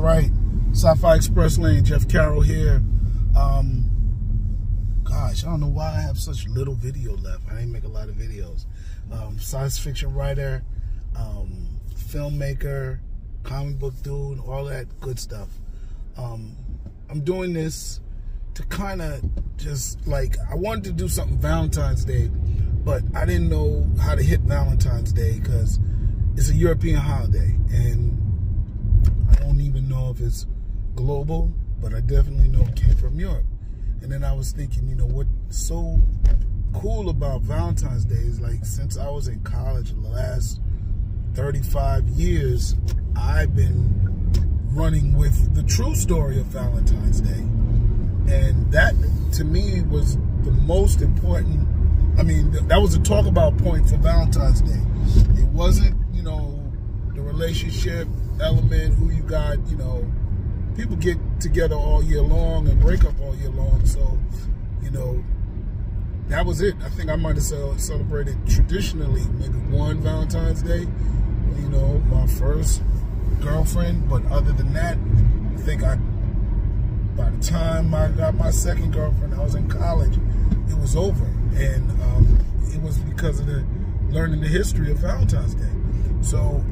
right. Sci-Fi Express Lane, Jeff Carroll here. Gosh, I don't know why I have such little video left. I didn't make a lot of videos. Science fiction writer, filmmaker, comic book dude, all that good stuff. I'm doing this to kind of just like, I wanted to do something Valentine's Day, but I didn't know how to hit Valentine's Day because it's a European holiday, and I don't even know if it's global, but I definitely know it came from Europe. And then I was thinking, you know, what's so cool about Valentine's Day is, like, since I was in college the last 35 years, I've been running with the true story of Valentine's Day. And that, to me, was the most important. I mean, that was a talk about point for Valentine's Day. It wasn't, you know, the relationship element, who you got, you know. People get together all year long and break up all year long. So, you know, that was it. I think I might have celebrated traditionally maybe one Valentine's Day, you know, my first girlfriend. But other than that, I think by the time I got my second girlfriend, I was in college, it was over. And it was because of learning the history of Valentine's Day. So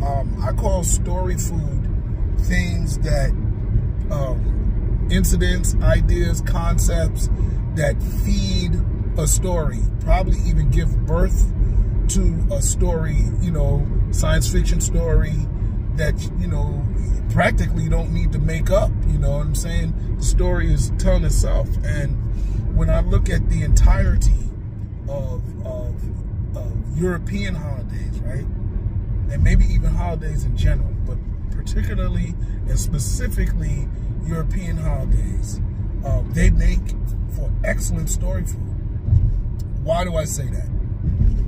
I call story food things that, incidents, ideas, concepts that feed a story, probably even give birth to a story, you know, science fiction story that, you know, practically don't need to make up, you know what I'm saying? The story is telling itself. And when I look at the entirety of European holidays, right, and maybe even holidays in general, but particularly and specifically European holidays, they make for excellent story food. Why do I say that?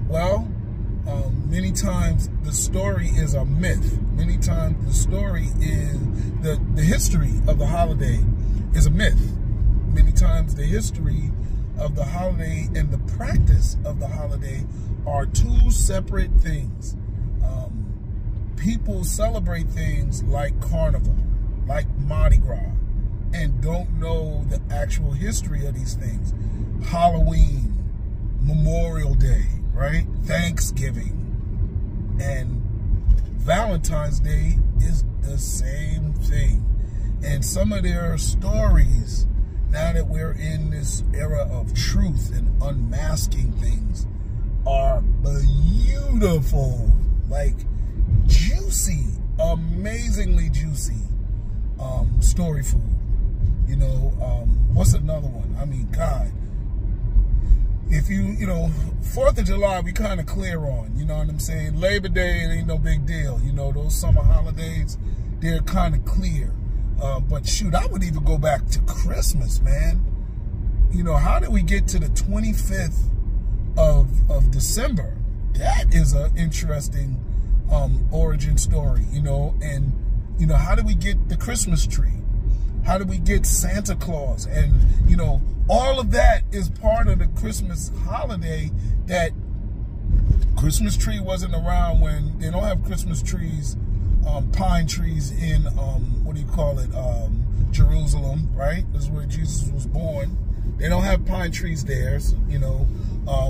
Well, many times the story is a myth. Many times the story is, the history of the holiday is a myth. Many times the history of the holiday and the practice of the holiday are two separate things. People celebrate things like Carnival, like Mardi Gras, and don't know the actual history of these things. Halloween, Memorial Day, right? Thanksgiving. And Valentine's Day is the same thing. And some of their stories, now that we're in this era of truth and unmasking things, are beautiful, like juicy, amazingly juicy story food. You know, what's another one? I mean, God, if you know, 4th of July, we kind of clear on, you know what I'm saying? Labor Day, it ain't no big deal. You know, those summer holidays, they're kind of clear. But shoot, I would even go back to Christmas, man. You know, how did we get to the 25th of December? That is an interesting origin story, you know. And, you know, how did we get the Christmas tree? How did we get Santa Claus? And, you know, all of that is part of the Christmas holiday. That Christmas tree wasn't around when they don't have Christmas trees, pine trees in, what do you call it, Jerusalem, right? That's where Jesus was born. They don't have pine trees there, so, you know.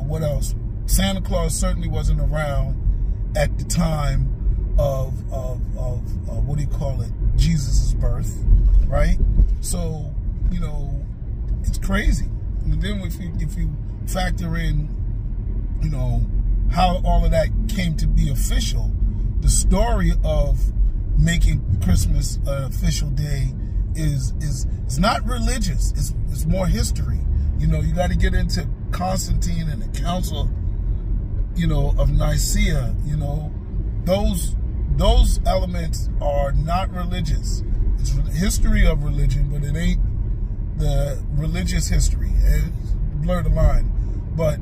What else? Santa Claus certainly wasn't around at the time of what do you call it, Jesus' birth, right? So, you know, it's crazy. And then if you factor in, you know, how all of that came to be official, the story of making Christmas an official day is not religious. It's more history. You know, you got to get into Constantine and the Council, you know, of Nicaea. You know, those elements are not religious. It's history of religion, but it ain't the religious history. It's blur the line. But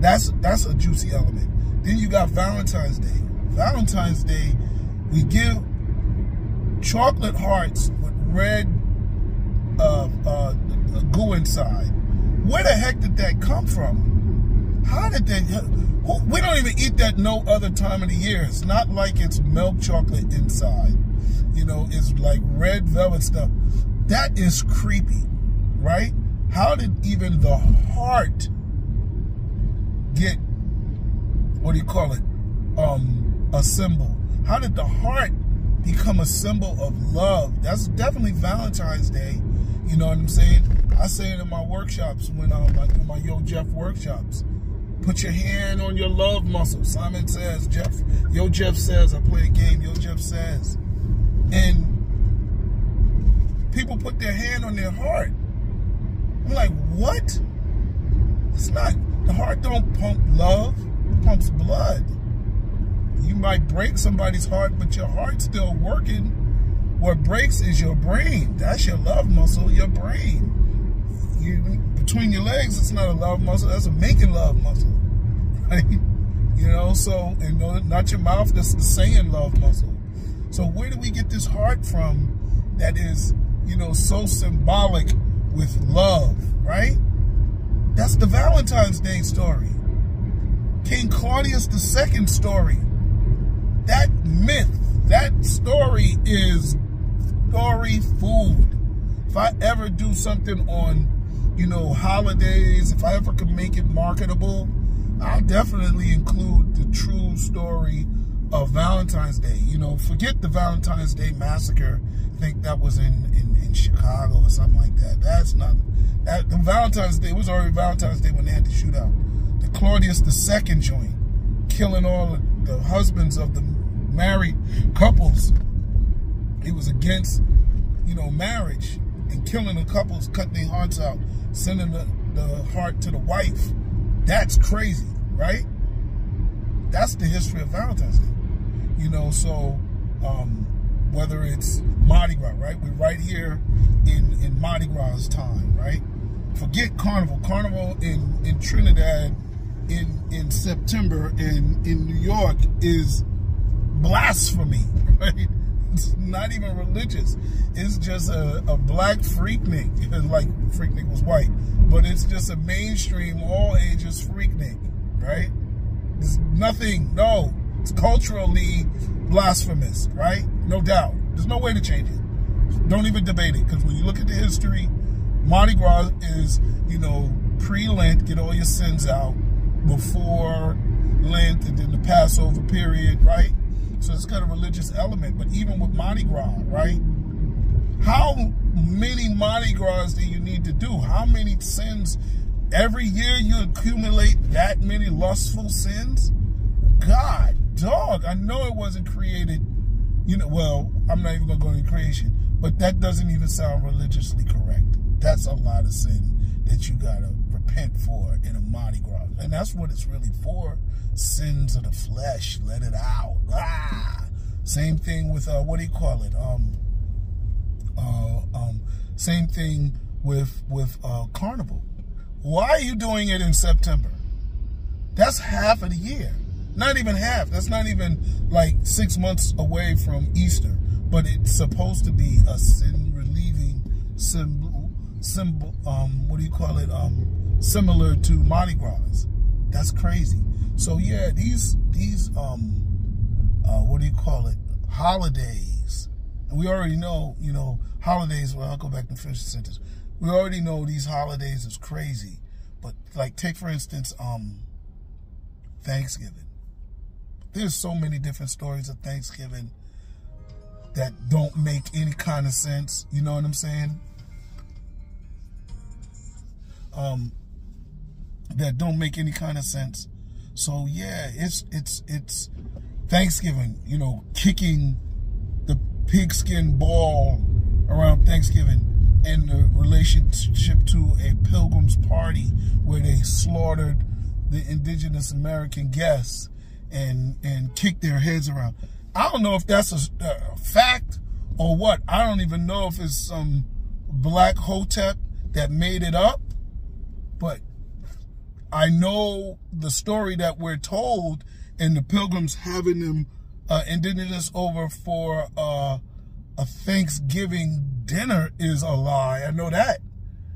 that's a juicy element. Then you got Valentine's Day. Valentine's Day, we give chocolate hearts with red goo inside. Where the heck did that come from? How did that? We don't even eat that no other time of the year. It's not like it's milk chocolate inside. you know, is like red velvet stuff. That is creepy, right? How did even the heart get, what do you call it, a symbol? How did the heart become a symbol of love? That's definitely Valentine's Day. You know what I'm saying? I say it in my workshops when I do my Yo Jeff workshops. Put your hand on your love muscle. Simon says, Yo Jeff says, I play a game, Yo Jeff says. And people put their hand on their heart. I'm like, what? It's not, the heart don't pump love, it pumps blood. You might break somebody's heart, but your heart's still working. What breaks is your brain. That's your love muscle, your brain. Between your legs, it's not a love muscle, that's a making love muscle, right? You know, so, and no, not your mouth, that's the saying love muscle. So where do we get this heart from that is, you know, so symbolic with love, right? That's the Valentine's Day story. King Claudius II story. That myth, that story is story food. If I ever do something on, you know, holidays, if I ever can make it marketable, I'll definitely include the true story of Valentine's Day. You know, forget the Valentine's Day massacre. I think that was in Chicago or something like that. That's not, the Valentine's Day, it was already Valentine's Day when they had the shootout. The Claudius II joint, killing all the husbands of the married couples. He was against, you know, marriage and killing the couples, cutting their hearts out, sending the heart to the wife. That's crazy, right? That's the history of Valentine's Day. You know, so whether it's Mardi Gras, right? We're right here in Mardi Gras time, right? Forget Carnival. Carnival in Trinidad in September and in New York is blasphemy, right? It's not even religious. It's just a black freaknik. Like freaknik was white, but it's just a mainstream, all ages freaknik, right? It's nothing, no, it's culturally blasphemous, right? No doubt. There's no way to change it. Don't even debate it, because when you look at the history, Mardi Gras is, you know, pre-Lent, get all your sins out, before Lent, and then the Passover period, right? So it's got a religious element. But even with Mardi Gras, right? How many Mardi Gras do you need to do? How many sins? Every year you accumulate that many lustful sins? God, dog, I know it wasn't created, you know, well, I'm not even going to go into creation, but that doesn't even sound religiously correct. That's a lot of sin that you got to repent for in a Mardi Gras. And that's what it's really for. Sins of the flesh, let it out. Ah! Same thing with, what do you call it? Same thing with Carnival. Why are you doing it in September? That's half of the year. Not even half. That's not even like 6 months away from Easter. But it's supposed to be a sin-relieving symbol, what do you call it? Similar to Mardi Gras. That's crazy. So yeah, these what do you call it? Holidays. And we already know, you know, holidays, well, I'll go back and finish the sentence. We already know these holidays is crazy. But like, take for instance, Thanksgiving. There's so many different stories of Thanksgiving that don't make any kind of sense. You know what I'm saying? That don't make any kind of sense. So yeah, it's Thanksgiving, you know, kicking the pigskin ball around Thanksgiving, and the relationship to a pilgrim's party where they slaughtered the indigenous American guests and kicked their heads around. I don't know if that's a fact or what. I don't even know if it's some black hotep that made it up, but I know the story that we're told, and the pilgrims having them indigenous over for a Thanksgiving dinner is a lie. I know that.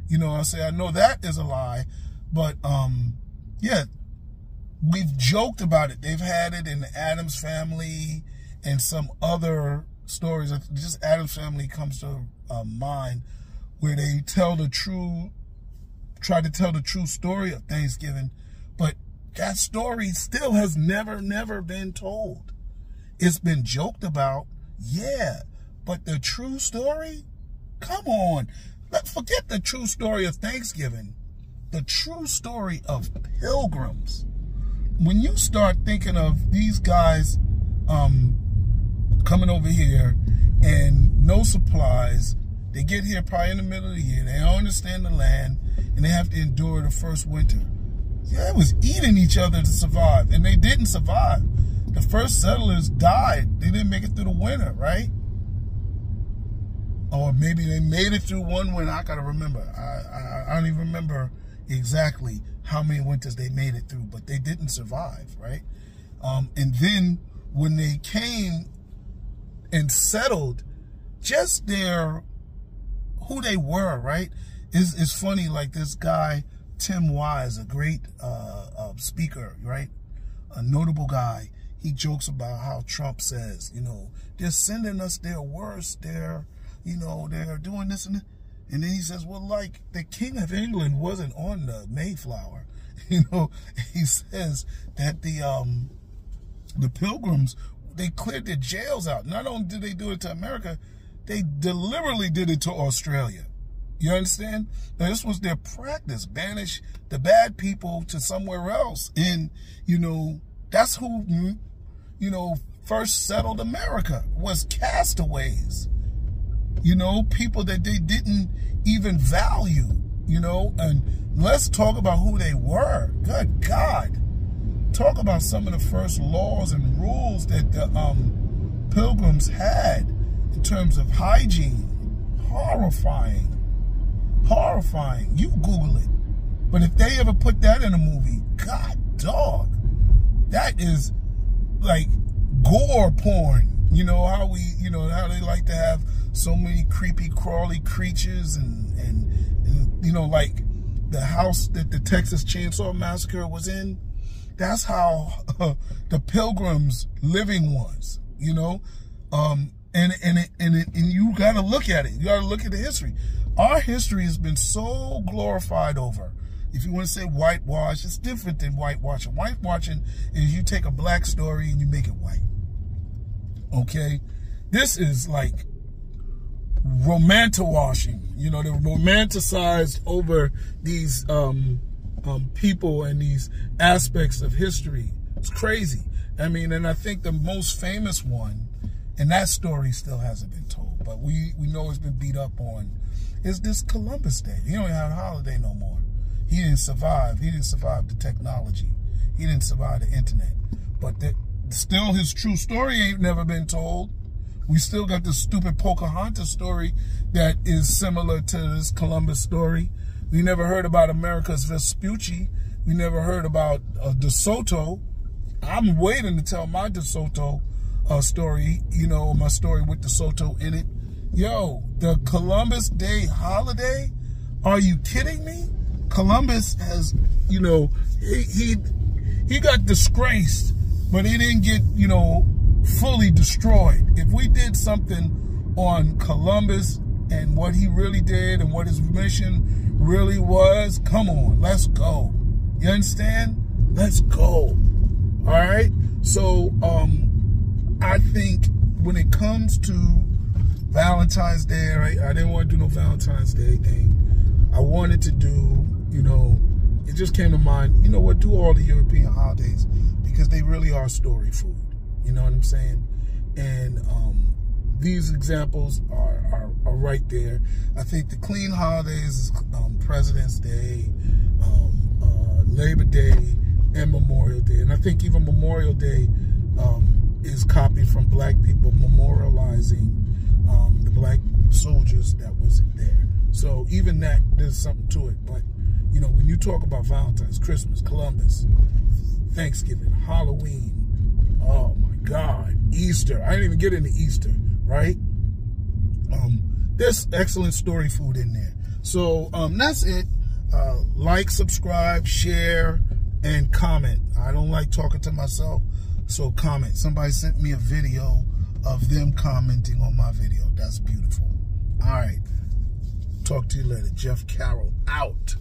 You know what I'm saying? I know that is a lie. But yeah, we've joked about it. They've had it in the Addams Family and some other stories. Just Addams Family comes to mind, where they try to tell the true story of Thanksgiving, but that story still has never been told. It's been joked about, yeah, but the true story, come on. Forget the true story of Thanksgiving. The true story of pilgrims. When you start thinking of these guys coming over here and no supplies, they get here probably in the middle of the year, they don't understand the land, and they have to endure the first winter. Yeah, it was eating each other to survive, and they didn't survive. The first settlers died. They didn't make it through the winter, right? Or maybe they made it through one winter. I gotta remember. I don't even remember exactly how many winters they made it through, but they didn't survive, right? And then when they came and settled, just who they were, right? It's funny, like this guy, Tim Wise, a great speaker, right? A notable guy. He jokes about how Trump says, they're sending us their worst, they're doing this and that. And then he says, well, like the King of England wasn't on the Mayflower. He says that the Pilgrims, they cleared their jails out. Not only did they do it to America, they deliberately did it to Australia. You understand? Now, this was their practice, banish the bad people to somewhere else. And, that's who, first settled America, was castaways. People that they didn't even value, and let's talk about who they were. Good God. Talk about some of the first laws and rules that the Pilgrims had in terms of hygiene. Horrifying. You Google it. But if they ever put that in a movie, God dog, that is like gore porn. How how they like to have so many creepy, crawly creatures and like the house that the Texas Chainsaw Massacre was in. That's how the Pilgrims' living was, and you got to look at it. You got to look at the history. Our history has been so glorified over. If you want to say whitewash, it's different than whitewashing. Whitewashing is you take a black story and you make it white. Okay? This is like romantawashing. They're romanticized over these people and these aspects of history. It's crazy. And I think the most famous one, and that story still hasn't been told, but we know it's been beat up on, is this Columbus Day. He don't even have a holiday no more. He didn't survive. He didn't survive the technology. He didn't survive the internet. But still, his true story ain't never been told. We still got this stupid Pocahontas story that is similar to this Columbus story. We never heard about America's Vespucci. We never heard about DeSoto. I'm waiting to tell my DeSoto story, my story with DeSoto in it. Yo, the Columbus Day holiday? Are you kidding me? Columbus has, he got disgraced, but he didn't get, fully destroyed. If we did something on Columbus and what he really did and what his mission really was, come on, let's go. You understand? Let's go. All right? So, I think when it comes to Valentine's Day, right? I didn't want to do no Valentine's Day thing. I wanted to do, it just came to mind, do all the European holidays because they really are story food. You know what I'm saying? And these examples are right there. I think the clean holidays is President's Day, Labor Day, and Memorial Day. And I think even Memorial Day is copied from black people memorializing the black soldiers that was there. So even that, there's something to it. But, when you talk about Valentine's, Christmas, Columbus, Thanksgiving, Halloween, oh my God, Easter. I didn't even get into Easter, right? There's excellent story food in there. So that's it. Like, subscribe, share, and comment. I don't like talking to myself, So comment. Somebody sent me a video of them commenting on my video. That's beautiful. All right. Talk to you later. Jeff Carroll out.